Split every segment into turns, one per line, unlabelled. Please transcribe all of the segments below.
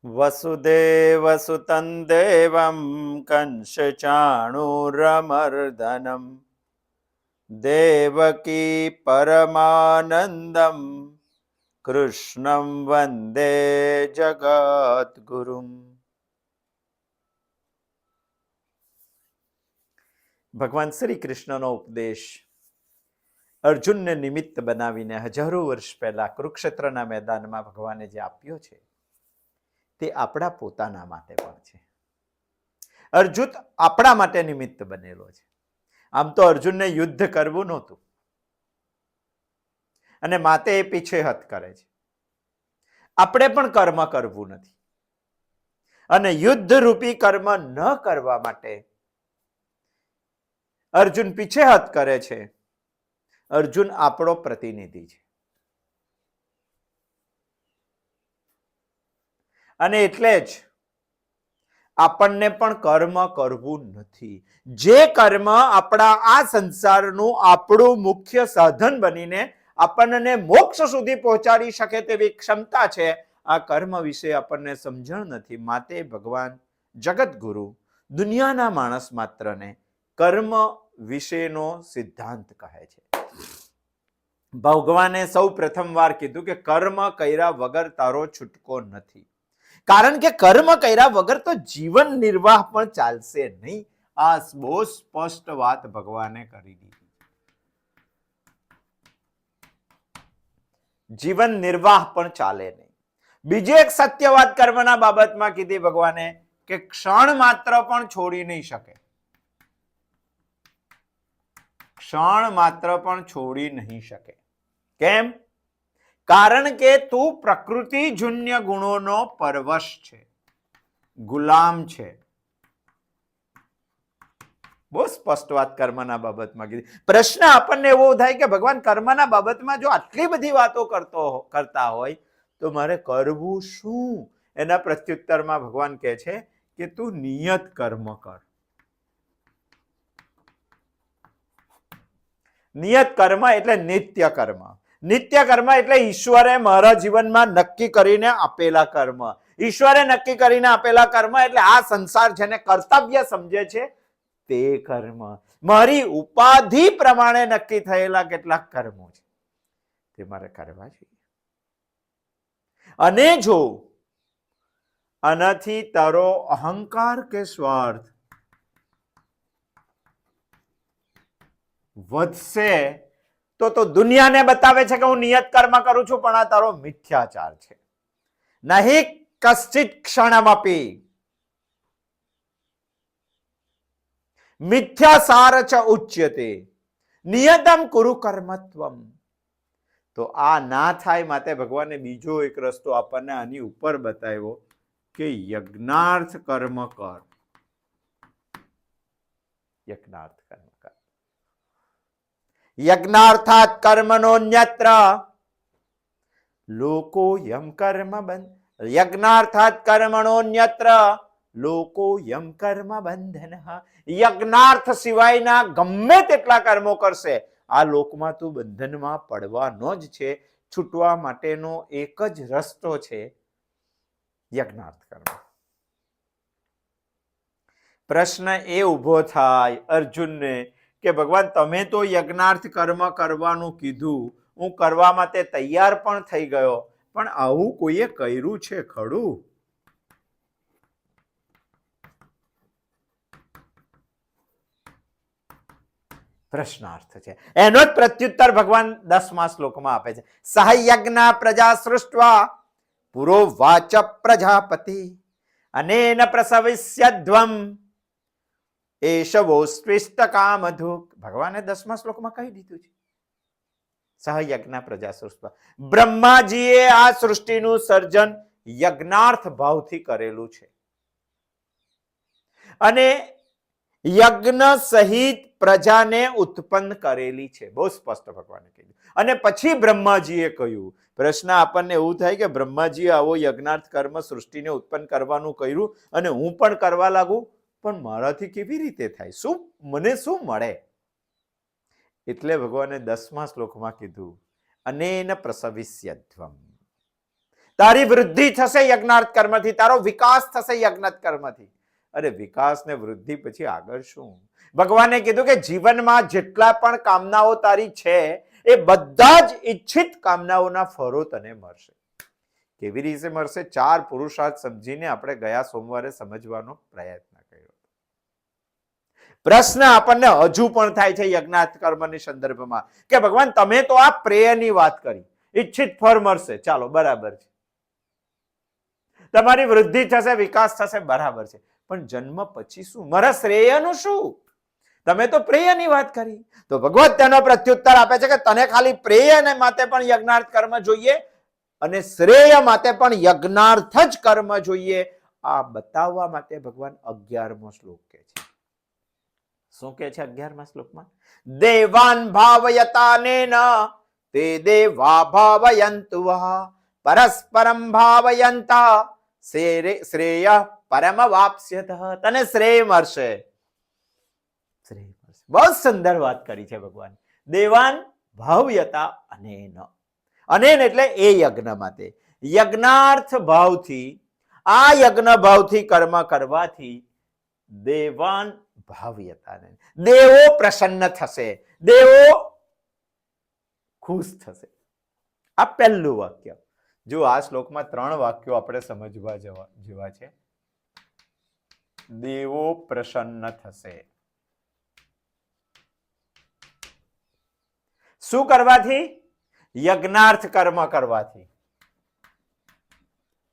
વસુદેવસુતં દેવં કંસચાણૂરમર્દનમ દેવકી પરમાનંદમ કૃષ્ણં વંદે જગદ્ગુરુમ. ભગવાન શ્રી કૃષ્ણનો ઉપદેશ અર્જુનને નિમિત્ત બનાવીને હજારો વર્ષ પહેલા કુરુક્ષેત્રના મેદાનમાં ભગવાને જે આપ્યો છે તે આપણા પોતાના માટે પણ છે. અર્જુન આપણા માટે નિમિત્ત બનેલો છે. આમ તો અર્જુનને યુદ્ધ કરવું નહોતું અને માટે એ પીછેહટ કરે છે. આપણે પણ કર્મ કરવું નથી અને યુદ્ધ રૂપી કર્મ ન કરવા માટે અર્જુન પીછેહટ કરે છે. અર્જુન આપણો પ્રતિનિધિ છે અને એટલે જ આપણને પણ કર્મ કરવું નથી. જે કર્મ આપણા આ સંસારનું આપણું મુખ્ય સાધન બનીને આપણને મોક્ષ સુધી પહોંચાડી શકે તેવી ક્ષમતા છે, આ કર્મ વિશે આપણને સમજણ નથી. માટે ભગવાન જગતગુરુ દુનિયાના માણસ માત્રને કર્મ વિશેનો સિદ્ધાંત કહે છે. ભગવાને સૌ પ્રથમ વાર કીધું કે કર્મ કર્યા વગર તારો છૂટકો નથી. કારણ કે કર્મ કર્યા વગર તો જીવન નિર્વાહ પણ ચાલશે નહીં. આ બહુ સ્પષ્ટ વાત ભગવાને કરી દીધી. જીવન નિર્વાહ પણ ચાલે નહીં. બીજી એક સત્ય વાત કર્મના બાબતમાં કીધી ભગવાને કે ક્ષણ માત્ર પણ છોડી નહીં શકે. ક્ષણ માત્ર પણ છોડી નહીં શકે. કેમ? કારણ કે તું પ્રકૃતિજન્ય ગુણોનો પરવશ છે, ગુલામ છે. બહુ સ્પષ્ટ વાત કર્મના બાબતમાં કીધી. પ્રશ્ન આપણને એવો થાય કે ભગવાન કર્મના બાબતમાં જો આટલી બધી વાતો કરતા હોય તો મારે કરવું શું? એના પ્રત્યુત્તરમાં ભગવાન કહે છે કે તું નિયત કર્મ કર. નિયત કર્મ એટલે નિત્ય કર્મ. નિત્ય કર્મ એટલે ઈશ્વરે મારા જીવનમાં નક્કી કરીને આપેલા કર્મ. ઈશ્વરે નક્કી કરીને આપેલા કર્મ એટલે આ સંસાર જેને કર્તવ્ય સમજે છે તે કર્મ. મારી ઉપાધિ પ્રમાણે નક્કી થયેલા કેટલાક કર્મો છે તે મારે કરવા જોઈએ. અને જો આનાથી તારો અહંકાર કે સ્વાર્થ વધશે તો દુનિયાને બતાવે છે કે હું નિયત કર્મ કરું છું, પણ આ તારો મિથ્યાચાર છે. નહીં કશ્ચિત ક્ષણમપી મિથ્યાસાર ચ ઉચ્યતે નિયતમ કુરુ કર્મત્વમ. તો આ ના થાય માટે ભગવાને બીજો એક રસ્તો આપણને આની ઉપર બતાવ્યો કે યજ્ઞાર્થ કર્મ કર. યજ્ઞાર્થ કર્મ કર. યજ્ઞાર્થાત કર્મણોન્યત્ર લોકો યમ કર્મ બંધ. યજ્ઞાર્થાત કર્મણોન્યત્ર લોકો યમ કર્મ બંધન. યજ્ઞાર્થ સિવાયના ગમે તેટલા કર્મો કરશે આ લોકમાં તું બંધનમાં પડવાનો જ છે. છૂટવા માટેનો એક જ રસ્તો છે યજ્ઞાર્થ કર્મ. પ્રશ્ન એ ઉભો થાય અર્જુનને કે ભગવાન તમે તો યજ્ઞાર્થ કર્મ કરવાનું કીધું, હું કરવા માટે તૈયાર પણ થઈ ગયો, પણ આવું કોઈએ કર્યું છે ખરું? પ્રશ્નાર્થ છે. એનો જ પ્રત્યુત્તર ભગવાન 10મા શ્લોકમાં આપે છે. સહયજ્ઞ પ્રજા સૃષ્ટવા પુરોવાચ પ્રજાપતિ અનેન પ્રસવિષ્યધ્વમ એશવોસ્ત્વિષ્ટ કામધુક. ભગવાને 10મા શ્લોકમાં કહી દીધું છે સહયજ્ઞ પ્રજા સૃષ્ટવા. બ્રહ્માજીએ આ સૃષ્ટિનું સર્જન યજ્ઞાર્થ ભાવથી કરેલું છે અને યજ્ઞ સહિત પ્રજાને ઉત્પન્ન કરેલી છે. બહુ સ્પષ્ટ ભગવાને કીધું. અને પછી બ્રહ્માજીએ કહ્યું. પ્રશ્ન આપણને એવું થાય કે બ્રહ્માજીએ આવો યજ્ઞાર્થ કર્મ સૃષ્ટિને ઉત્પન્ન કરવાનું કહ્યું અને હું પણ કરવા લાગુ, પણ મારાથી કેવી રીતે થાય? શું મને શું મળે? એટલે ભગવાને 10મા શ્લોકમાં કીધું અનેન પ્રસવિષ્યધ્વમ. તારી વૃદ્ધિ થશે યજ્ઞાર્થ કર્મથી, તારો વિકાસ થશે યજ્ઞાર્થ કર્મથી. અરે વિકાસ ને વૃદ્ધિ પછી આગળ શું? ભગવાને કીધું કે જીવનમાં જેટલા પણ કામનાઓ તારી છે એ બધા જ ઈચ્છિત કામનાઓના ફળો તને મળશે. કેવી રીતે મળશે? 4 પુરુષાર્થ સમજીને આપણે ગયા સોમવારે સમજવાનો પ્રયત્ન કર્યો. પ્રશ્ન આપણને હજુ પણ થાય છે યજ્ઞાર્થ કર્મની સંદર્ભમાં કે ભગવાન તમે તો આ પ્રેયની વાત કરી, ઈચ્છિત ફળ મળશે, ચાલો બરાબર છે, તમારી વૃદ્ધિ થશે, વિકાસ થશે, બરાબર છે, પણ જન્મ પછી શું? મારા શ્રેયનું શું? તમે તો પ્રેયની વાત કરી. તો ભગવત તેનો પ્રત્યુત્તર આપે છે કે તને ખાલી પ્રેય માટે પણ યજ્ઞાર્થ કર્મ જોઈએ અને શ્રેય માટે પણ યજ્ઞાર્થ જ કર્મ જોઈએ. આ બતાવવા માટે ભગવાન 11મો શ્લોક કહે છે. શું કહે છે 11મા શ્લોકમાં? દેવાન ભાવયતાનેન તે દેવા ભાવયંતુ પરસ્પરમ ભાવયંતા શ્રેય પરમ વાપ્સ્યત. તને શ્રેય મળશે. બહુ સુંદર વાત કરી છે ભગવાન. દેવાન ભાવયતા અનેન. અનેન એટલે એ યજ્ઞ માટે, યજ્ઞાર્થ ભાવથી, આ યજ્ઞ ભાવથી કર્મ કરવાથી દેવાન ભાવયતા, દેવો પ્રસન્ન થશે, દેવો ખુશ થશે. આ પહેલું વાક્ય. જો આ શ્લોકમાં 3 વાક્યો આપણે સમજવા જેવા છે. દેવો પ્રસન્ન થશે. શું કરવાથી? યજ્ઞાર્થ કર્મ કરવાથી,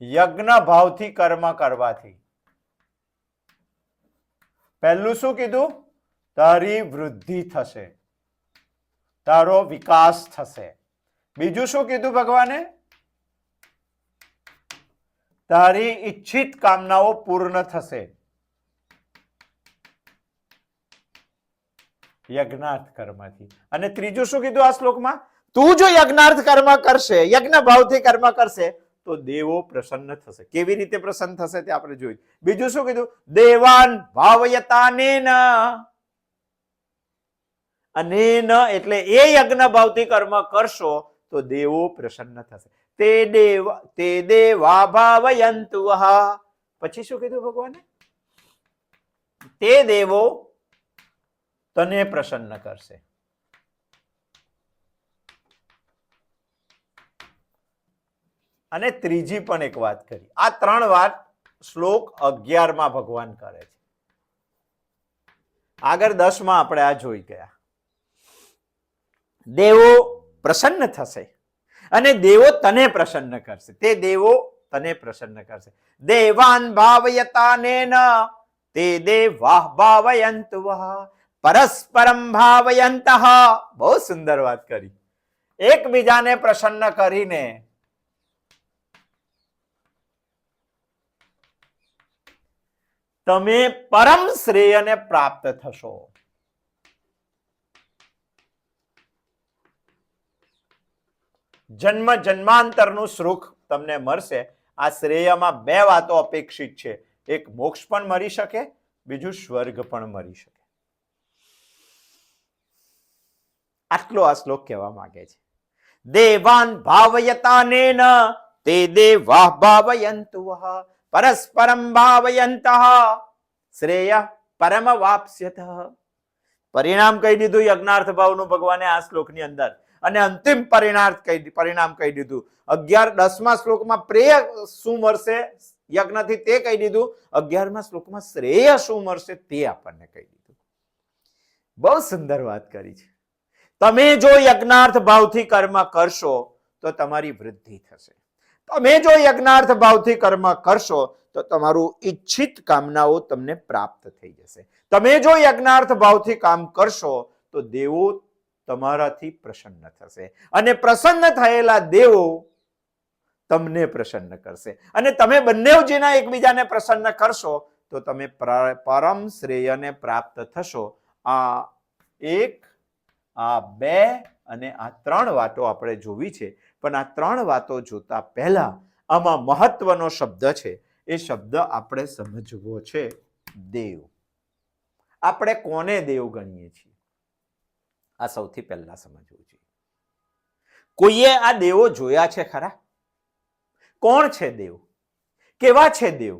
યજ્ઞ ભાવથી કર્મ કરવાથી. પહેલું શું કીધું? તારી વૃદ્ધિ થશે, તારો વિકાસ થશે. બીજું શું કીધું ભગવાને? તારી ઈચ્છિત કામનાઓ પૂર્ણ થશે યજ્ઞાર્થ કર્મથી. અને ત્રીજું શું કીધું આ શ્લોકમાં? તું જો યજ્ઞાર્થ કર્મ કરશે, યજ્ઞ ભાવથી કર્મ કરશે તો દેવો પ્રસન્ન થશે. કેવી રીતે પ્રસન્ન થશે તે આપણે જોયું. બીજું શું કીધું? દેવાન ભાવયતાનેન. અનેન એટલે એ યજ્ઞ ભાવથી કર્મ કરશો તો દેવો પ્રસન્ન થશે. તે દેવા ભાવયંતુ. પછી શું કીધું ભગવાને? તે દેવો તને પ્રસન્ન કરશે. અને ત્રીજી પણ એક વાત કરી. આ 3 વાત શ્લોક 11માં ભગવાન કરે છે. આગળ 10માં આપણે આ જોઈ ગયા. દેવો પ્રસન્ન થશે અને દેવો તને પ્રસન્ન કરશે. તે દેવો તને પ્રસન્ન કરશે. દેવાન ભાવયતાનેન તે દેવા ભાવયંતુ પરસ્પરમ ભાવયંતઃ. બહુ સુંદર વાત કરી. એકબીજાને પ્રસન્ન કરીને તમે પરમ શ્રેયને પ્રાપ્ત થશો. જન્મ જન્માંતરનું સુખ તમને મળશે. આ શ્રેયમાં 2 વાતો અપેક્ષિત છે. એક મોક્ષ પણ મળી શકે, બીજું સ્વર્ગ પણ મળી શકે. આટલો આ શ્લોક કહેવા માંગે છે. દેવાન ભાવયતાનેન તે દેવા ભાવયંતુ પરસ્પરમ ભાવયંતઃ શ્રેય પરમ વાપ્સ્યત. પરિણામ કહી દીધું યજ્ઞાર્થ ભાવનું ભગવાને આ શ્લોકની અંદર. અને અંતિમ પરિણામ કહી દીધું 11-10મા શ્લોકમાં પ્રેય શું મળશે યજ્ઞથી તે કહી દીધું. 11મા શ્લોકમાં શ્રેય શું મળશે તે આપણને કહી દીધું. બહુ સુંદર વાત કરી છે. તમે જો યજ્ઞાર્થ ભાવથી કર્મ કરશો તો તમારી વૃદ્ધિ થશે. તમે જો યજ્ઞાર્થ ભાવથી કર્મ કરશો તો તમારું ઈચ્છિત કામનાઓ તમને પ્રાપ્ત થઈ જશે. તમે જો યજ્ઞાર્થ ભાવથી કામ કરશો તો દેવો તમારાથી પ્રસન્ન થશે અને પ્રસન્ન થયેલા દેવો તમને પ્રસન્ન કરશે. અને તમે બંને જેના એકબીજાને પ્રસન્ન કરશો તો તમે પરમ શ્રેયને પ્રાપ્ત થશો. આ 2 અને આ 3 વાતો આપણે જોવી છે. પણ આ 3 વાતો જોતા પહેલા આમાં મહત્વનો શબ્દ છે. એ શબ્દ આપણે સમજવો છે. દેવ. આપણે કોને દેવ ગણીએ છીએ? આ સૌથી પહેલા સમજવું જોઈએ. કોઈએ આ દેવો જોયા છે ખરા? કોણ છે દેવ, કેવા છે દેવ,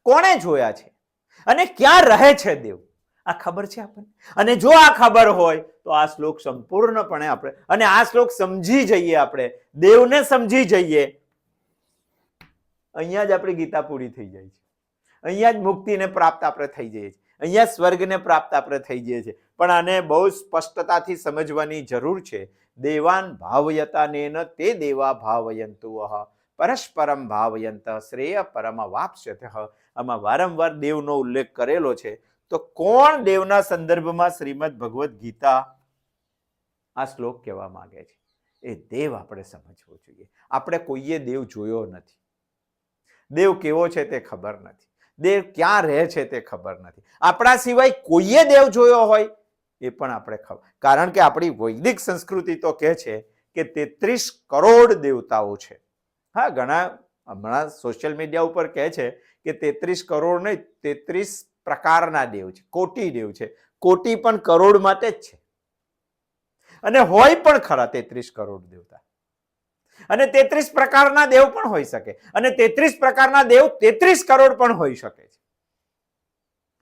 કોણે જોયા છે અને ક્યાં રહે છે દેવ, આ ખબર છે આપણને? અને જો આ ખબર હોય તો આ શ્લોક સંપૂર્ણપણે આપણે, અને આ શ્લોક સમજી જઈએ, આપણે દેવને સમજી જઈએ, અહીંયા જ આપણી ગીતા પૂરી થઈ જાય છે, અહીંયા જ મુક્તિને પ્રાપ્ત આપણે થઈ જઈએ છીએ, અહીંયા સ્વર્ગને પ્રાપ્ત આપણે થઈ જઈએ છીએ. પણ આને બહુ સ્પષ્ટતાથી સમજવાની જરૂર છે. દેવાન ભાવયતાનેન તે દેવા ભાવયંતુ પરસ્પરમ ભાવયંત શ્રેય પરમ વાપ્સ્યત. આમાં વારંવાર દેવનો ઉલ્લેખ કરેલો છે. તો કોણ દેવના સંદર્ભમાં શ્રીમદ ભગવદ્ ગીતા આ શ્લોક કહેવા માંગે છે? એ દેવ આપણે સમજવો જોઈએ. આપણે કોઈએ દેવ જોયો નથી, દેવ કેવો છે તે ખબર નથી, દેવ ક્યાં રહે છે તે ખબર નથી. આપણા સિવાય કોઈએ દેવ જોયો હોય એ પણ આપણે ખબર, કારણ કે આપણી વૈદિક સંસ્કૃતિ તો કહે છે કે 33 કરોડ દેવતાઓ છે. હા, ઘણા હમણાં સોશિયલ મીડિયા ઉપર કહે છે કે 33 કરોડ નહીં, 33 પ્રકારના દેવ છે, કોટી દેવ છે. કોટી પણ કરોડ માટે જ છે, અને હોય પણ ખરા 33 કરોડ દેવતા, અને 33 પ્રકારના દેવ પણ હોઈ શકે, અને 33 પ્રકારના દેવ 33 કરોડ પણ હોઈ શકે છે.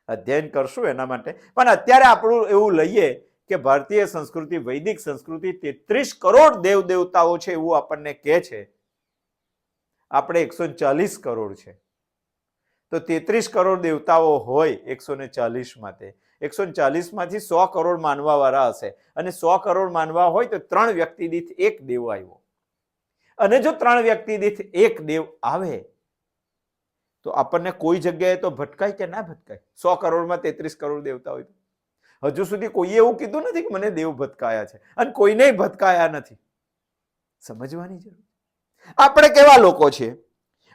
અધ્યયન કરશું એના માટે. પણ અત્યારે આપણું એવું લઈએ કે ભારતીય સંસ્કૃતિ, વૈદિક સંસ્કૃતિ 33 કરોડ દેવ દેવતાઓ છે એવું આપણને કહે છે. આપણે 140 કરોડ છે, તો 33 કરોડ દેવતાઓ હોય 140 માટે, 140 માંથી 100 કરોડ માનવા વાળા હશે, અને 100 કરોડ માનવા હોય તો 3 વ્યક્તિ દીઠ 1 દેવ આવ્યો. અને જો 3 વ્યક્તિ દીઠ 1 દેવ આવે તો આપણને કોઈ જગ્યાએ તો ભટકાય કે ના ભટકાય? 100 કરોડમાં 33 કરોડ દેવતા હોય તો હજુ સુધી કોઈએ એવું કીધું નથી કે મને દેવ ભટકાયા છે, અને કોઈને ભટકાયા નથી. સમજવાની જરૂર. આપણે કેવા લોકો છે?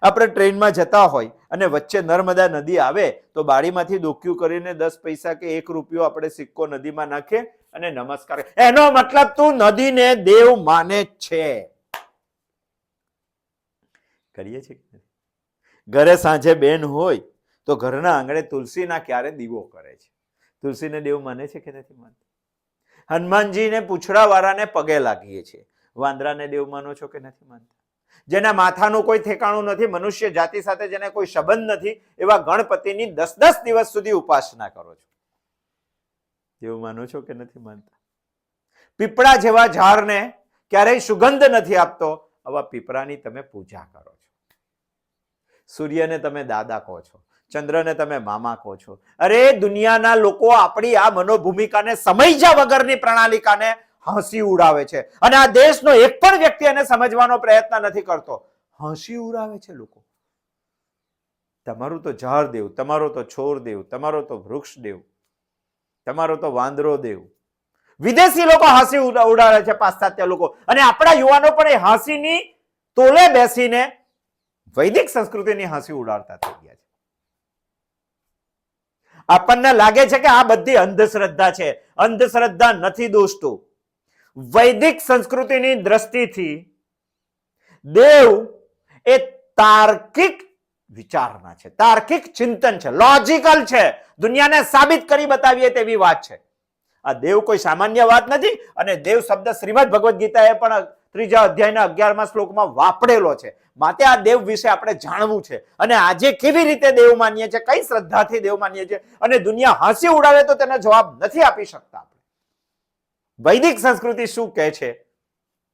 આપણે ટ્રેનમાં જતા હોય અને વચ્ચે નર્મદા નદી આવે તો બારીમાંથી ડોક્યું કરીને 10 પૈસા કે 1 રૂપિયો આપણે સિક્કો નદીમાં નાખીએ અને નમસ્કાર. એનો મતલબ તું નદીને દેવ માને છે. કરીએ છીએ. ઘરે સાંજે બેન હોય તો ઘરના આંગણે તુલસીના ક્યારે દીવો કરે છે. તુલસીને દેવ માને છે કે નથી માનતા? હનુમાનજીને પૂંછડા વાળાને પગે લાગીએ છીએ. વાંદરાને દેવ માનો છો કે નથી માનતા? જેના માથાનું કોઈ ઠેકાણું નથી, મનુષ્ય જાતિ સાથે જેને કોઈ સંબંધ નથી, એવા ગણપતિની 10-10 દિવસ સુધી ઉપાસના કરો છો. દેવ માનો છો કે નથી માનતા? પીપળા જેવા ઝાડને ક્યારેય સુગંધ નથી આપતો, આવા પીપળાની તમે પૂજા કરો છો. સૂર્યને તમે દાદા કહો છો, ચંદ્રને તમે મામા કહો છો. અરે દુનિયાના લોકો આપણી આ મનોભૂમિકાને, સમયજા વગરની પ્રણાલિકાને હસી ઉડાવે છે, અને આ દેશનો એક પણ વ્યક્તિ એને સમજવાનો પ્રયત્ન નથી કરતો. હસી ઉડાવે છે લોકો. તમારું તો ઝાડ દેવ, તમારો તો છોડ દેવ, તમારો તો વૃક્ષ દેવ, તમારો તો વાંદરો દેવ. વિદેશી લોકો હસી ઉડાવે છે, પાશ્ચાત્ય લોકો. અને આપણા યુવાનો પણ એ હસીની તોલે બેસીને વૈદિક સંસ્કૃતિની હસી ઉડાડતા થઈ ગયા છે. આપણને લાગે છે કે આ બધી અંધશ્રદ્ધા છે. અંધશ્રદ્ધા નથી દોસ્તો. વૈદિક સંસ્કૃતિની દ્રષ્ટિથી દેવ એ તાર્કિક વિચારણા છે, તાર્કિક ચિંતન છે, લોજિકલ છે. દુનિયાને સાબિત કરી બતાવીએ તેવી વાત છે. આ દેવ કોઈ સામાન્ય વાત નથી. અને દેવ શબ્દ શ્રીમદ ભગવદ્ ગીતાએ પણ 3જા અધ્યાયના 11મા શ્લોકમાં વાપરેલો છે. માટે આ દેવ વિશે આપણે જાણવું છે. અને આજે કેવી રીતે દેવ માનીએ છીએ, કઈ શ્રદ્ધાથી દેવ માનીએ છીએ, અને દુનિયા હસી ઉડાવે તો તેનો જવાબ નથી આપી શકતા. વૈદિક સંસ્કૃતિ શું કહે છે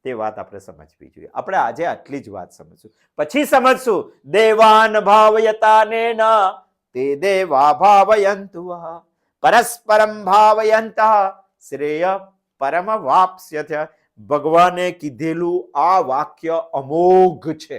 તે વાત આપણે સમજવી જોઈએ. આપણે આજે આટલી જ વાત સમજશું, પછી સમજશું દેવાન ભાવયતાનેન તે દેવા ભાવયંતુ પરસ્પરમ ભાવયંત શ્રેય પરમ વાપ્સ્યથ. ભગવાને કીધેલું આ વાક્ય અમોઘ છે.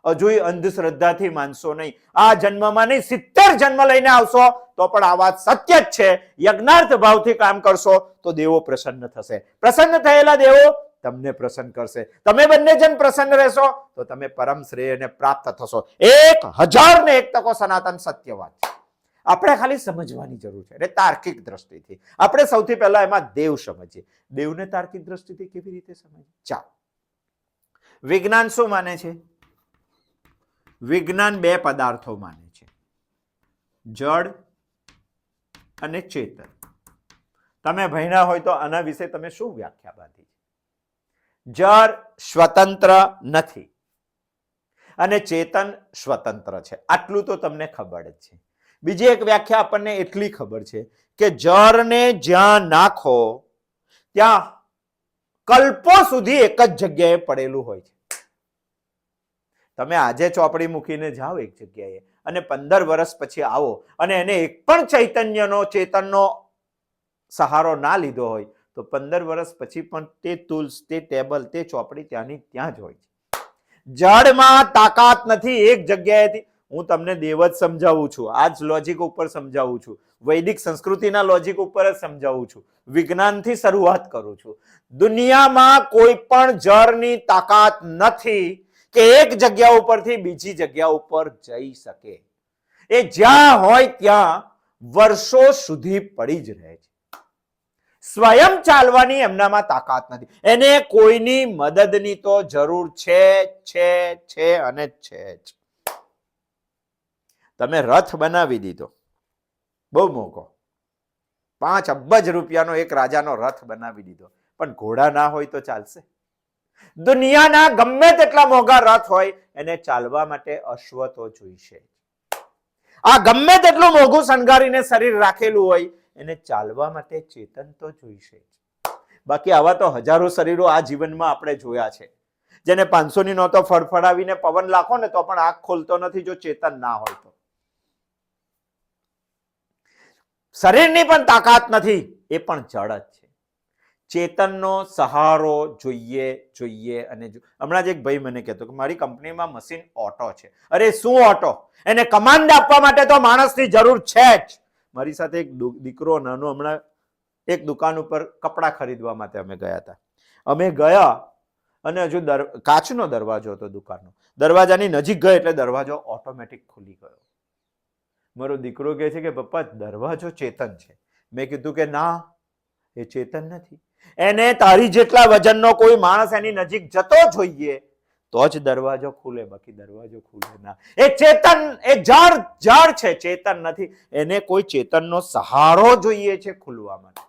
હજુ અંધશ્રદ્ધાથી માનશો નહીં. આ જન્મમાં નહીં, 70 જન્મ લઈને આવશો તો પણ આ વાત સત્ય જ છે. યજ્ઞાર્થ ભાવથી કામ કરશો તો દેવો પ્રસન્ન થશે. પ્રસન્ન થયેલા દેવો તમને પ્રસન્ન કરશે. તમે બંને જણ પ્રસન્ન રહેશો તો તમે પરમ શ્રેયને પ્રાપ્ત થશો. 1001 તકો સનાતન સત્ય વાત છે. આપણે ખાલી સમજવાની જરૂર છે. એટલે તાર્કિક દ્રષ્ટિથી આપણે સૌથી પહેલા એમાં દેવ સમજીએ. દેવને તાર્કિક દ્રષ્ટિથી કેવી રીતે સમજીએ? ચાલો, વિજ્ઞાન શું માને છે? વિજ્ઞાન 2 પદાર્થો માને છે, જડ અને ચેતન. તમે ભણ્યા હોય તો આના વિશે તમે શું વ્યાખ્યા બાંધી? જડ સ્વતંત્ર નથી, અને ચેતન સ્વતંત્ર છે. આટલું તો તમને ખબર જ છે. બીજી એક વ્યાખ્યા આપણને એટલી ખબર છે કે જળને જ્યાં નાખો ત્યાં કલ્પો સુધી એક જ જગ્યાએ પડેલું હોય છે. તમે આજે ચોપડી મૂકીને જાઓ એક જગ્યાએ અને 15 વર્ષ પછી આવો અને એને એક પણ ચૈતન્યનો ચેતનનો સહારો ના લીધો હોય તો 15 વર્ષ પછી પણ તે ટૂલ્સ, તે ટેબલ, તે ચોપડી ત્યાંની ત્યાં જ હોય છે. જડમાં તાકાત નથી એક જગ્યાએથી. હું તમને દેવ જ સમજાવું છું, આ જ લોજિક ઉપર સમજાવું છું, વૈદિક સંસ્કૃતિના લોજિક ઉપર જ સમજાવું છું, વિજ્ઞાનથી શરૂઆત કરું છું. દુનિયામાં કોઈ પણ જળની તાકાત નથી કે એક જગ્યા ઉપરથી બીજી જગ્યા ઉપર જઈ શકે. એ જ્યાં હોય ત્યાં વર્ષો સુધી પડી જ રહે છે. સ્વયં ચાલવાની એમનામાં તાકાત નથી. એને કોઈની મદદની તો જરૂર છે અને છે જ. તમે રથ બનાવી દીધો બહુ મોંઘો, 5 અબજ રૂપિયાનો એક રાજાનો રથ બનાવી દીધો, પણ ઘોડા ના હોય તો ચાલશે? દુનિયાના ગમે તેટલા મોંઘા રથ હોય એને ચાલવા માટે અશ્વ તો જોઈશે. આ ગમે તેટલું મોંઘું શણગારીને શરીર રાખેલું હોય એને ચાલવા માટે ચેતન તો જોઈશે. બાકી આવા તો હજારો શરીરો આ જીવનમાં આપણે જોયા છે, જેને 500 ની નોટો ફડફડાવીને પવન લાખો ને તો પણ આંખ ખોલતો નથી જો ચેતન ના હોય તો. શરીરની પણ તાકાત નથી, એ પણ જડ જ છે. ચેતનનો સહારો જોઈએ અને હમણાં જ એક ભાઈ મને કહેતો કે મારી કંપનીમાં મશીન ઓટો છે. અરે શું ઓટો? એને કમાન્ડ આપવા માટે તો માણસની જરૂર છે જ. મારી સાથે એક દીકરો નાનો, હમણાં એક દુકાન ઉપર કપડા ખરીદવા માટે અમે ગયા હતા. અમે ગયા અને હજુ કાચનો દરવાજો હતો દુકાનનો. દરવાજાની નજીક ગયો એટલે દરવાજો ઓટોમેટિક ખુલી ગયો. મારો દીકરો કહે છે કે પપ્પા દરવાજો ચેતન છે. મેં કીધું કે ના, એ ચેતન નથી. એને તારી જેટલા વજનનો કોઈ માણસ એની નજીક જતો જોઈએ તો જ દરવાજો ખુલે, બાકી દરવાજો ખુલે ના. એ ચેતન, એ જળ છે, ચેતન નથી. એને કોઈ ચેતનનો સહારો જોઈએ છે ખુલવા માટે.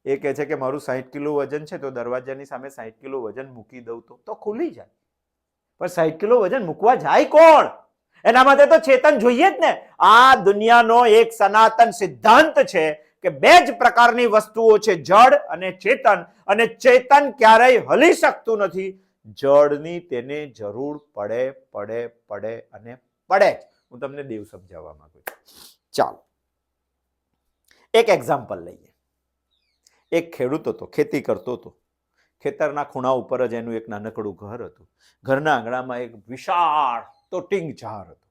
એ કહે છે કે મારું 60 કિલો વજન છે તો દરવાજાની સામે 60 કિલો વજન મૂકી દઉં તો ખુલી જાય. પણ 60 કિલો વજન મૂકવા જાય કોણ? એના માટે તો ચેતન જોઈએ જ ને. આ દુનિયાનો એક સનાતન સિદ્ધાંત છે કે 2 જ પ્રકારની વસ્તુઓ છે, જળ અને ચેતન. અને ચેતન ક્યારેય હલી શકતું નથી. જળની તેને જરૂર પડે જ. હું તમને દેવ સમજાવવા માંગુ છું. ચાલો એક એક્ઝામ્પલ લઈએ. એક ખેડૂત હતો, ખેતી કરતો હતો. ખેતરના ખૂણા ઉપર જ એનું એક નાનકડું ઘર હતું. ઘરના આંગણામાં એક વિશાળ તોટિંગ ઝાડ હતું.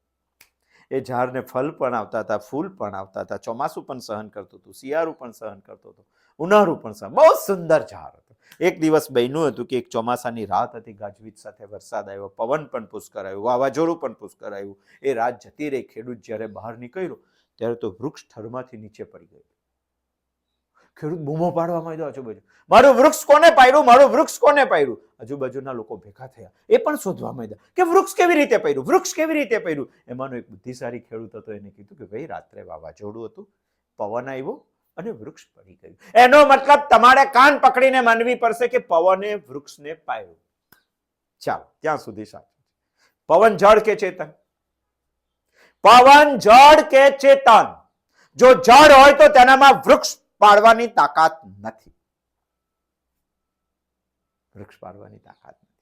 એ ઝાડને ફળ પણ આવતા હતા, ફૂલ પણ આવતા હતા. ચોમાસું પણ સહન કરતું હતું, શિયાળું પણ સહન કરતો હતો, ઉનાળું પણ સહન. બહુ સુંદર ઝાડ હતું. એક દિવસ બન્યું હતું કે એક ચોમાસાની રાત હતી, ગાજવીજ સાથે વરસાદ આવ્યો, પવન પણ પુષ્કળ આવ્યું, વાવાઝોડું પણ પુષ્કળ આવ્યું. એ રાત જતી રહી. ખેડૂત જ્યારે બહાર નીકળ્યો ત્યારે તો વૃક્ષ થડમાંથી નીચે પડી ગયું. ખેડૂત બૂમો પાડવા માંડ્યો આજુબાજુ, મારું વૃક્ષ કોને પાડ્યું, મારું વૃક્ષ કોને પાડ્યું? આજુબાજુના લોકો ભેગા થયા, એ પણ શોધવા માંડ્યા કે વૃક્ષ કેવી રીતે પાડ્યું, વૃક્ષ કેવી રીતે પાડ્યું. એમાંનો એક બુદ્ધિશાળી ખેડૂત હતો, એને કીધું કે ભાઈ રાત્રે વાવાઝોડું હતું, પવન આવ્યો અને વૃક્ષ પડી ગયું. એનો મતલબ તમારે કાન પકડીને માનવી પડશે કે પવને વૃક્ષને પાડ્યું. ચાલો ત્યાં સુધી સાચું. પવન જળ કે ચેતન? પવન જળ કે ચેતન? જો જળ હોય તો તેનામાં વૃક્ષ પાડવાની તાકાત નથી. વૃક્ષ પાડવાની તાકાત નથી.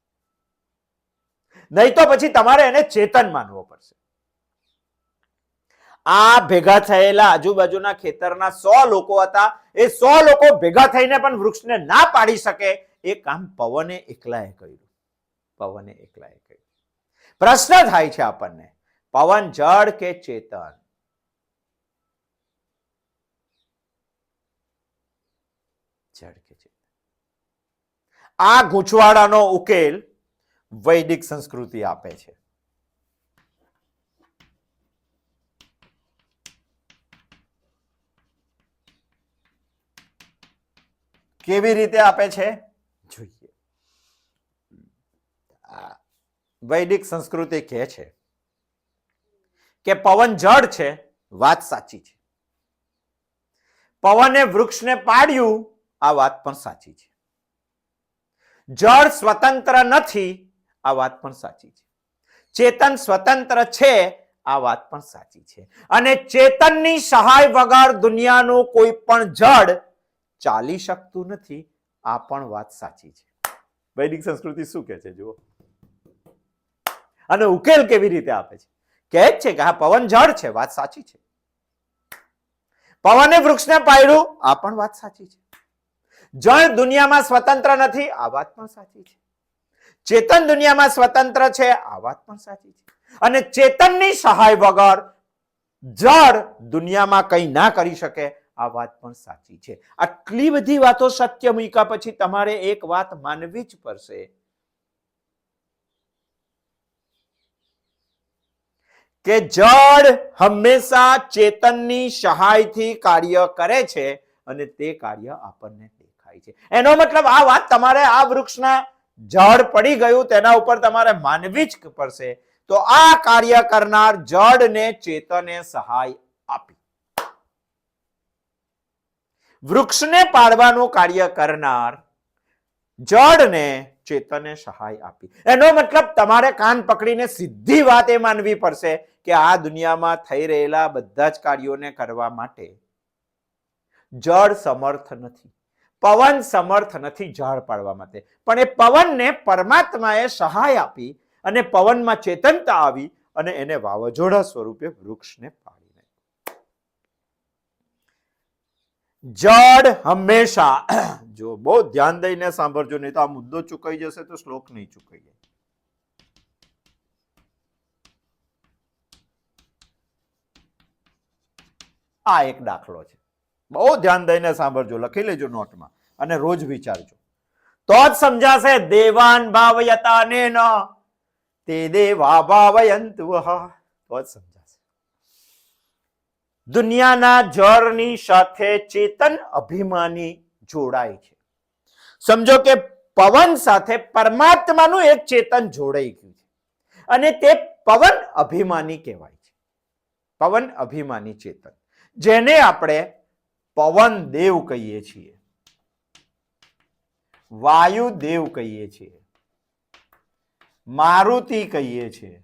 નહીં તો પછી તમારે એને ચેતન માનવો પડશે. આ ભેગા થયેલા આજુબાજુના ખેતરના 100 લોકો હતા. એ 100 લોકો ભેગા થઈને પણ વૃક્ષને ના પાડી શકે એ કામ પવને એકલાએ કર્યું. પવને એકલાએ કર્યું. પ્રશ્ન થાય છે આપણને, પવન જળ કે ચેતન? જળ કે ચેતન? આ ગૂંચવાડાનો ઉકેલ વૈદિક સંસ્કૃતિ આપે છે. કેવી રીતે આપે છે જોઈએ. વૈદિક સંસ્કૃતિ કહે છે કે પવન જળ છે, વાત સાચી છે. પવને વૃક્ષને પાડ્યું, આ વાત પણ સાચી છે. જળ સ્વતંત્ર નથી, આ વાત પણ સાચી છે. ચેતન સ્વતંત્ર છે, આ વાત પણ સાચી છે. અને ચેતનની સહાય વગર દુનિયાનું કોઈ પણ જડ ચાલી શકતું નથી, આ પણ વાત સાચી છે. વૈદિક સંસ્કૃતિ શું કહે છે જુઓ, અને ઉકેલ કેવી રીતે આપે છે. કહે છે કે હા પવન જળ છે, વાત સાચી છે. પવને વૃક્ષને પાડ્યું, આ પણ વાત સાચી છે. જળ દુનિયામાં સ્વતંત્ર નથી, આ વાત પણ સાચી છે. ચેતન દુનિયામાં સ્વતંત્ર છે, આ વાત પણ સાચી છે. અને ચેતનની સહાય વગર જળ દુનિયામાં કંઈ ના કરી શકે, આ વાત પણ સાચી છે. આટલી બધી વાતો સત્ય મૂક્યા પછી તમારે એક વાત માનવી જ પડશે કે જળ હંમેશા ચેતનની સહાયથી કાર્ય કરે છે અને તે કાર્ય આપણને દેખાય છે. એનો મતલબ આ વાત તમારે આ વૃક્ષના જળ પડી ગયું તેના ઉપર તમારે માનવી જ પડશે. તો આ કાર્ય કરનાર જળને ચેતને સહાય આપી, વૃક્ષને પાડવાનું કાર્ય કરનાર જળને ચેતને સહાય આપી. એનો મતલબ તમારે કાન પકડીને સીધી વાત એ માનવી પડશે કે આ દુનિયામાં થઈ રહેલા બધા જ કાર્યોને કરવા માટે જળ સમર્થ નથી, પવન સમર્થ નથી જળ પાડવા માટે, પણ એ પવનને પરમાત્માએ સહાય આપી અને પવનમાં ચેતનતા આવી અને એને વાવાઝોડા સ્વરૂપે વૃક્ષને પાડી નાખ્યું. જળ હંમેશા, જો બહુ ધ્યાન દઈને સાંભળજો, નહીં તો આ મુદ્દો ચૂકાઈ જશે તો શ્લોક નહીં ચૂકાઈ જાય. આ એક દાખલો છે, બહુ ધ્યાન દઈને સાંભળજો, લખી લેજો નોટમાં અને રોજ વિચારજો, તો જ સમજાશે. દેવાન ભાવયતાને ન તે દેવા ભાવયંતુ, તો જ સમજાશે. દુનિયાના જળની સાથે ચેતન અભિમાની જોડાય છે. સમજો કે પવન સાથે પરમાત્માનું એક ચેતન જોડાઈ ગયું છે અને તે પવન અભિમાની કહેવાય છે. પવન અભિમાની ચેતન, જેને આપણે પવન દેવ કહીએ છીએ, વાયુ દેવ કહીએ છીએ, મારુતિ કહીએ છીએ.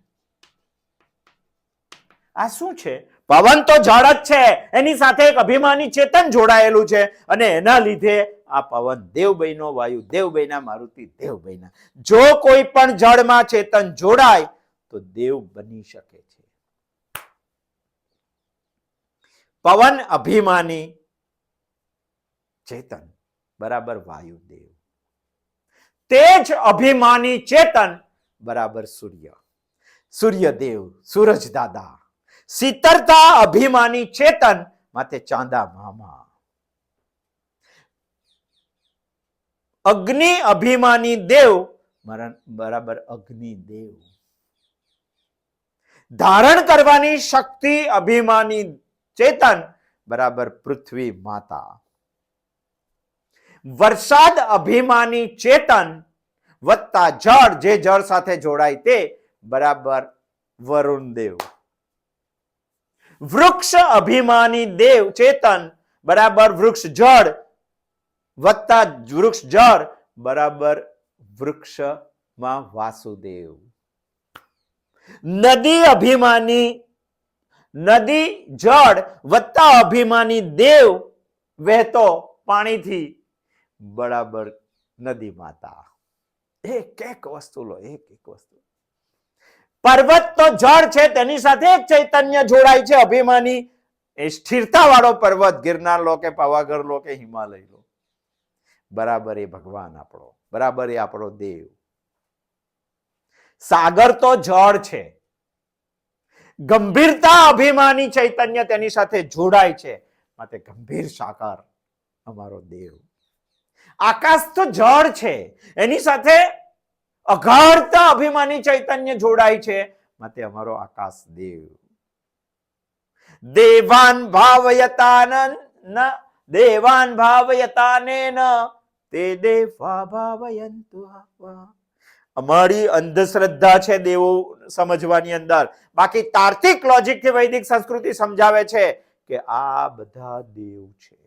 આ શું છે? પવન તો જળ જ છે, એની સાથે એક અભિમાની ચેતન જોડાયેલું છે અને એના લીધે આ પવન દેવ બન્યો, વાયુ દેવ બન્યા, મારુતિ દેવ બન્યા. જો કોઈ પણ જળમાં ચેતન જોડાય તો દેવ બની શકે છે. પવન અભિમાની ચેતન બરાબર વાયુદેવ, તેજ અભિમાની ચેતન બરાબર સૂર્ય, સૂર્યદેવ, સૂરજ દાદા. શીતળતા અભિમાની ચેતન માટે ચાંદા મામા. અગ્નિ અભિમાની દેવ બરાબર અગ્નિદેવ. ધારણ કરવાની શક્તિ અભિમાની ચેતન બરાબર પૃથ્વી માતા. વરસાદ અભિમાની ચેતન વત્તા જળ, જે જળ સાથે જોડાય તે બરાબર વરુણ દેવ. વૃક્ષ અભિમાની દેવ ચેતન બરાબર વૃક્ષ જળ વત્તા વૃક્ષ જળ બરાબર વૃક્ષમાં વાસુદેવ. નદી અભિમાની, નદી જળ વત્તા અભિમાની દેવ વહેતો પાણીથી બરાબર નદી માતા. એક એક વસ્તુ લો, એક એક વસ્તુ. પર્વત તો જળ છે, તેની સાથે એક ચૈતન્ય જોડાય છે અભિમાની, એ સ્થિરતા વાળો પર્વત, ગિરનાર લો કે પાવાગઢ લો કે હિમાલય લો, બરાબર એ ભગવાન આપણો, બરાબર એ આપણો દેવ. સાગર તો જળ છે, ગંભીરતા અભિમાની ચૈતન્ય તેની સાથે જોડાય છે, માટે ગંભીર સાકાર અમારો દેવ. આકાશ તો જળ છે, એની સાથે અગાધતા અભિમાની ચૈતન્ય જોડાય છે, માટે અમારો આકાશ દેવ. દેવાન ભાવયતાન દેવાન ભાવયતાને તે દેવા ભાવયંતુ. અમારી અંધશ્રદ્ધા છે દેવો સમજવાની અંદર, બાકી તાર્કિક લોજિક થી વૈદિક સંસ્કૃતિ સમજાવે છે કે આ બધા દેવ છે.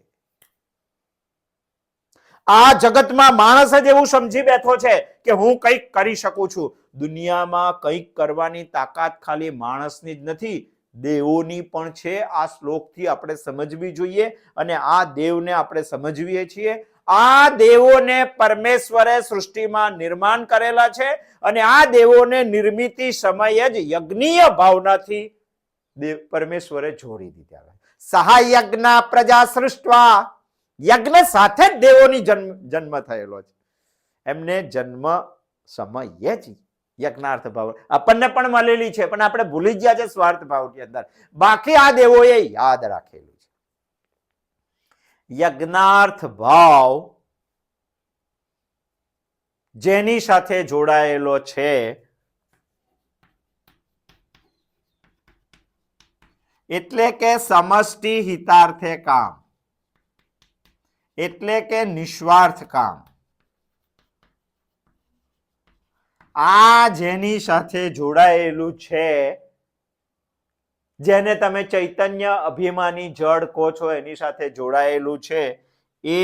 આ જગતમાં માણસ જ એવું સમજી બેઠો છે કે હું કંઈક કરી શકું છું. દુનિયામાં કંઈક કરવાની તાકાત ખાલી માણસની જ નથી, દેવોની પણ છે. આ શ્લોકથી આપણે સમજવી જોઈએ અને આ દેવને આપણે સમજવીએ છીએ. આ દેવોને પરમેશ્વરે સૃષ્ટિમાં નિર્માણ કરેલા છે અને આ દેવોને નિર્મિતિ સમયે જ યજ્ઞીય ભાવનાથી પરમેશ્વરે જોડી દીધા. સહાયજ્ઞ પ્રજા સૃષ્ટવા, યજ્ઞ સાથે જ દેવોની જન્મ થયેલો છે. એમને જન્મ સમયે જ યજ્ઞાર્થ ભાવ આપણને પણ મળેલી છે, પણ આપણે ભૂલી ગયા છે સ્વાર્થ ભાવની અંદર. બાકી આ દેવોએ યાદ રાખેલું છે. યજ્ઞાર્થ ભાવ જેની સાથે જોડાયેલો છે એટલે કે સમષ્ટિ હિતાર્થે કામ, એટલે કે નિસ્વાર્થ કામ. આ જેની સાથે જોડાયેલું છે, જેને તમે ચૈતન્ય અભિમાની જળ કહો છો, એની સાથે જોડાયેલું છે એ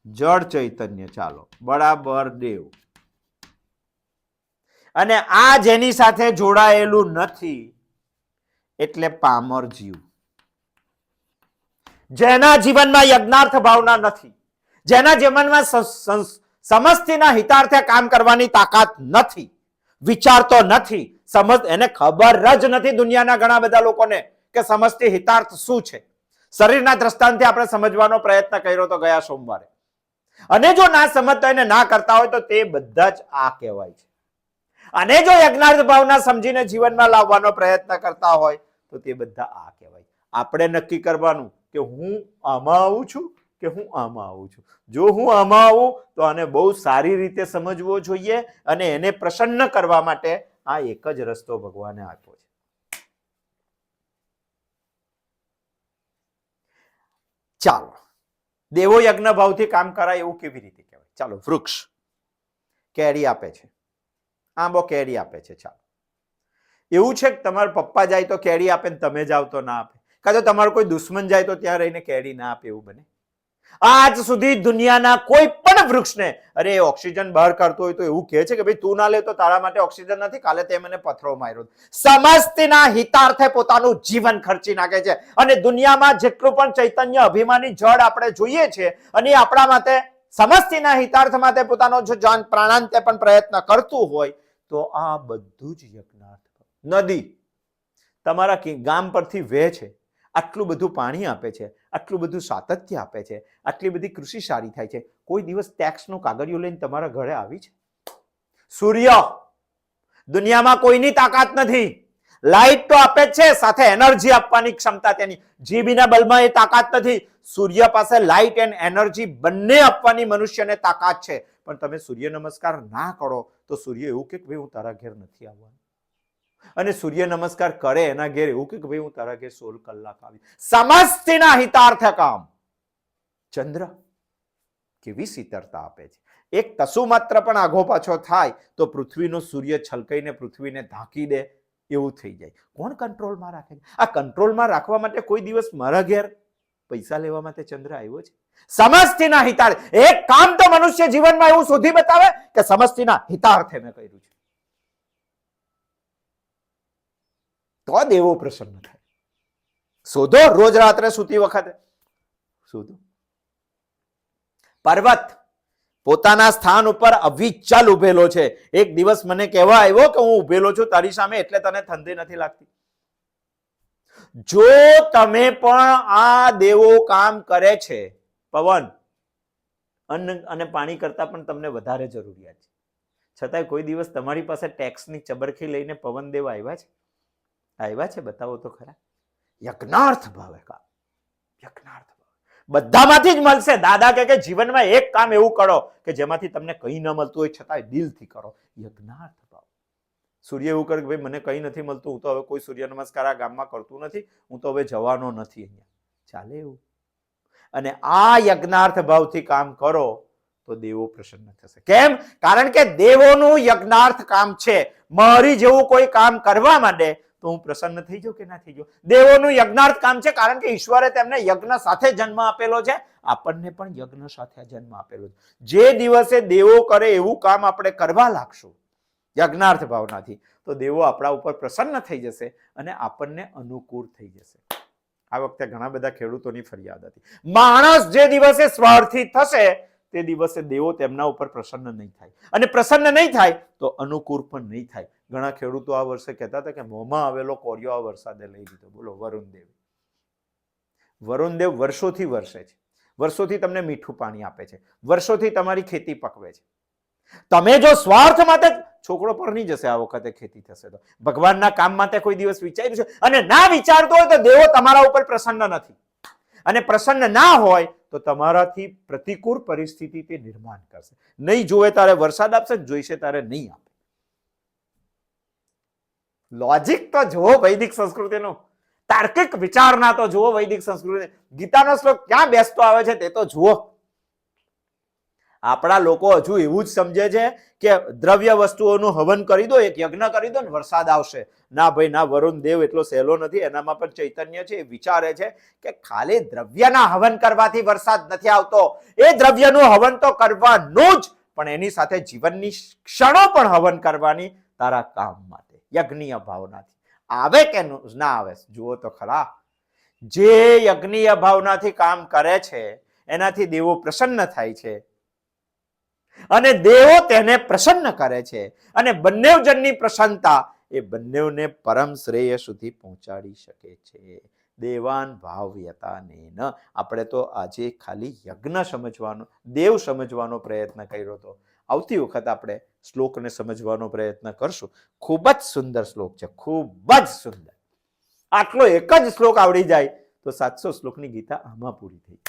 જળ ચૈતન્ય. ચાલો, બરાબર દેવ. અને આ જેની સાથે જોડાયેલું નથી એટલે પામર જીવ. જેના જીવનમાં યજ્ઞાર્થ ભાવના નથી, જેના જીવનમાં સમષ્ટિના હિતાર્થે કામ કરવાની તાકાત નથી, વિચારતો નથી, એને ખબર જ નથી દુનિયાના ઘણા બધા લોકોને કે સમષ્ટિ હિતાર્થ શું છે. શરીરના દ્રષ્ટાંતથી આપણે સમજવાનો પ્રયત્ન કર્યો તો ગયા સોમવારે. અને જો ના સમજતા હોય ને ના કરતા હોય તો તે બધા જ આ કહેવાય છે. અને જો યજ્ઞાર્થ ભાવના સમજીને જીવનમાં લાવવાનો પ્રયત્ન કરતા હોય તો તે બધા આ કહેવાય. આપણે નક્કી કરવાનું કે હું આમાં આવું છું કે હું આમાં આવું છું. જો હું આમાં આવું તો આને બહુ સારી રીતે સમજવો જોઈએ અને એને પ્રસન્ન કરવા માટે આ એક જ રસ્તો ભગવાને આપ્યો છે. ચાલો, દેવો યજ્ઞ ભાવથી કામ કરાય એવું કેવી રીતે કહેવાય? ચાલો, વૃક્ષ કેરી આપે છે, આંબો કેરી આપે છે. ચાલો, એવું છે કે તમારા પપ્પા જાય તો કેરી આપે ને તમે જાવ તો ના આપે, કાં તો તમારો કોઈ દુશ્મન જાય તો ત્યાં રહીને કેરી ના આપે, એવું બને? આજ સુધી દુનિયાના કોઈ પણ વૃક્ષને અરે ઓક્સિજન બહાર કાઢતો હોય તો એવું કહે છે કે ભાઈ તું ના લે તો તારા માટે ઓક્સિજન નથી, કાલે તે મને પથરો માર્યો. સમસ્તના હિતાર્થે પોતાનું જીવન ખર્ચી નાખે છે. અને દુનિયામાં જેટલું પણ ચૈતન્ય અભિમાની જળ આપણે જોઈએ છે અને આપણા માટે સમસ્તના હિતાર્થ માટે પોતાનો જો જાન પ્રાણાંતે પણ પ્રયત્ન કરતું હોય તો આ બધું જ યજ્ઞાર્થ. નદી તમારા ગામ પરથી વહે છે, આટલું બધું પાણી આપે છે, આટલું બધું સાતત્ય આપે છે, આટલી બધી કૃષિ સારી થાય છે, કોઈ દિવસ ટેક્સનો કાગળિયો લઈને તમારા ઘરે આવી છે? સૂર્ય, દુનિયામાં કોઈની તાકાત નથી. લાઈટ તો આપે જ છે, સાથે એનર્જી આપવાની ક્ષમતા તેની. જીબીના બલ્બમાં એ તાકાત નથી. સૂર્ય પાસે લાઈટ એન્ડ એનર્જી બંને આપવાની મનુષ્યને તાકાત છે. પણ તમે સૂર્ય નમસ્કાર ના કરો તો સૂર્ય એવું કે ભાઈ હું તારા ઘેર નથી આવવાનું. અને સૂર્ય નમસ્કાર કરે એના ઘેર એવું કે ભાઈ હું તારા ઘેર 16 કલાક આવી. સમસ્તના હિતાર્થ કામ. ચંદ્ર કેવી શીતળતા આપે છે. એક તસુ માત્ર પણ આઘો પાછો થાય તો પૃથ્વીનો સૂર્ય છલકાઈને પૃથ્વીને ઢાંકી દે એવું થઈ જાય. કોણ કંટ્રોલમાં રાખે છે? આ કંટ્રોલમાં રાખવા માટે કોઈ દિવસ મારા ઘેર પૈસા લેવા માટે ચંદ્ર આવ્યો છે? સમસ્તના હિતાર્થ. એક કામ તો મનુષ્ય જીવનમાં એવું શોધી બતાવે કે સમસ્તના હિતાર્થે મેં કર્યું છે, તો દેવો પ્રસન્ન થાય. શોધો, રોજ રાત્રે સૂતી વખતે શોધો. પર્વત પોતાના સ્થાન ઉપર અવિચલ ઉભેલો છે. એક દિવસ મને કહેવા આવ્યો કે હું ઉભેલો છું તારી સામે એટલે તને ઠંડી નથી લાગતી. જો તમે પણ આ દેવો કામ કરે છે, પવન અન્ન અને પાણી કરતા પણ તમને વધારે જરૂરિયાત છે, છતાંય કોઈ દિવસ તમારી પાસે ટેક્સની ચબરખી લઈને પવન દેવા આવ્યા છે? આવ્યા છે? બતાવો તો ખરા. યજ્ઞાર્થ ભાવે કામ. યજ્ઞાર્થ ભાવ બધામાંથી જ મળશે. દાદા કે જીવનમાં એક કામ એવું કરો કે જેમાંથી તમને કંઈ ન મળતું હોય છતાંય દિલથી કરો. યજ્ઞાર્થ ભાવ. સૂર્ય એવું કરે કે ભાઈ મને કંઈ નથી મળતું, હું તો હવે કોઈ સૂર્ય નમસ્કાર આ ગામમાં કરતું નથી, હું તો હવે જવાનો નથી અહીંયા. ચાલે એવું? અને આ યજ્ઞાર્થ ભાવથી કામ કરો તો દેવો પ્રસન્ન થશે. કેમ? કારણ કે દેવોનું યજ્ઞાર્થ કામ છે. મારી જેવું કોઈ કામ કરવા માટે તો હું પ્રસન્ન થઈ જાઉં કે ના થઈ જાઉં? દેવોનું યજ્ઞાર્થ કામ છે, કારણ કે ઈશ્વરે તેમને યજ્ઞ સાથે જન્મ આપેલો છે, આપણને પણ યજ્ઞ સાથે જન્મ આપેલો છે. જે દિવસે દેવો કરે એવું કામ આપણે કરવા લાગશું યજ્ઞાર્થ ભાવનાથી, તો દેવો આપણા ઉપર પ્રસન્ન થઈ જશે અને આપણને અનુકૂળ થઈ જશે. આ વખતે ઘણા બધા ખેડૂતોની ફરિયાદ હતી, માણસ જે દિવસે સ્વાર્થી થશે તે દિવસે દેવો તેમના ઉપર પ્રસન્ન નહીં થાય, અને પ્રસન્ન નહીં થાય તો અનુકૂળ પણ નહીં થાય. ઘણા ખેડૂતો આ વર્ષે કહેતા હતા કે મોંમાં આવેલો કોરિયો આ વરસાદે લઈ લીધો. બોલો, વરુણદેવ. વરુણદેવ વર્ષોથી વરસે છે, વર્ષોથી તમને મીઠું પાણી આપે છે, વર્ષોથી તમારી ખેતી પકવે છે. તમે જો સ્વાર્થ માટે, છોકરો પરણી જશે આ વખતે ખેતી થશે તો, ભગવાનના કામ માટે કોઈ દિવસ વિચાર્યું છે? અને ના વિચારતો હોય તો દેવો તમારા ઉપર પ્રસન્ન નથી, અને પ્રસન્ન ના હોય તો તમારાથી પ્રતિકૂળ પરિસ્થિતિ તે નિર્માણ કરશે. નહીં જોવે તારે વરસાદ આપશે, જોઈશે તારે નહીં આપે. લોજિક તો જુઓ વૈદિક સંસ્કૃતિનું, તાર્કિક વિચારના તો જુઓ વૈદિક સંસ્કૃતિ. ગીતાનો શ્લોક ક્યાં બેસતો આવે છે તે તો જુઓ. આપણા લોકો હજુ એવું જ સમજે છે કે દ્રવ્ય વસ્તુઓનું હવન કરી દો, એક યજ્ઞ કરી દો ને વરસાદ આવશે. ના ભાઈ ના, વરુણ દેવ એટલો સહેલો નથી, એનામાં પણ ચૈતન્ય છે. એ વિચારે છે કે ખાલી દ્રવ્યના હવન કરવાથી વરસાદ નથી આવતો, એ દ્રવ્યનું હવન તો કરવાનું જ, પણ એની સાથે જીવનની ક્ષણો પણ હવન કરવાની તારા કામ માટે, યજ્ઞીય ભાવનાથી. આવે કે ના આવે જુઓ તો ખરા. જે યજ્ઞીય ભાવનાથી કામ કરે છે એનાથી દેવો પ્રસન્ન થાય છે, અને દેવો તેને પ્રસન્ન કરે છે, અને બંને જણની પ્રસન્નતા એ બંનેને પરમ શ્રેય સુધી પહોંચાડી શકે છે. દેવાન ભાવ્યતાનેન. આપણે તો આજે ખાલી યજ્ઞ સમજવાનો, દેવ સમજવાનો પ્રયત્ન કર્યો હતો. આવતી વખત આપણે શ્લોકને સમજવાનો પ્રયત્ન કરશું. ખૂબ જ સુંદર શ્લોક છે, ખૂબ જ સુંદર. આટલો એક જ શ્લોક આવડી જાય તો 700 શ્લોકની ગીતા આમાં પૂરી થઈ.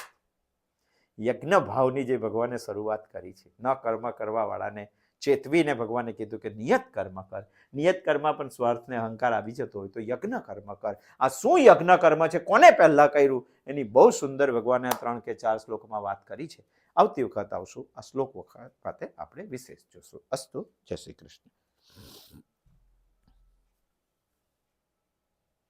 યજ્ઞ ભાવની જે ભગવાને શરૂઆત કરી છે, ન કર્મ કરવા વાળાને ચેતવીને ભગવાને કીધું કે નિયત કર્મ કર. નિયત કર્મ પણ સ્વાર્થને અહંકાર આવી જતો હોય તો યજ્ઞ કર્મ કર. આ શું યજ્ઞ કર્મ છે, કોને પહેલા કર્યું, એની બહુ સુંદર ભગવાને 3 કે 4 શ્લોકમાં વાત કરી છે. આવતી વખત આવશું, આ શ્લોક વખત આપણે વિશેષ જોશું. અસ્તુ. જય શ્રી કૃષ્ણ.